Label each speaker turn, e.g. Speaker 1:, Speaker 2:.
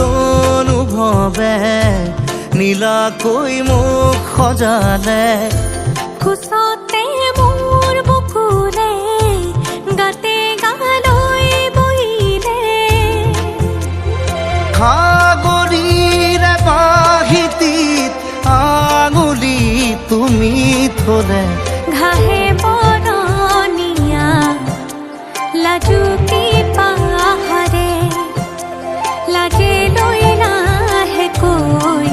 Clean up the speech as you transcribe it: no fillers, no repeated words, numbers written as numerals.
Speaker 1: অনুভৱে নীলাকৈ মোক সজালে।
Speaker 2: কোচতে মোৰ বুকুলে গাতে গালৈ বহিলে।
Speaker 1: সাগৰীৰে বাহিতিত আঙুলি তুমি থলে।
Speaker 2: ঘাহে বৰণীয়া লাজুকী পাহাৰে লাজে লৈ লাহেকৈ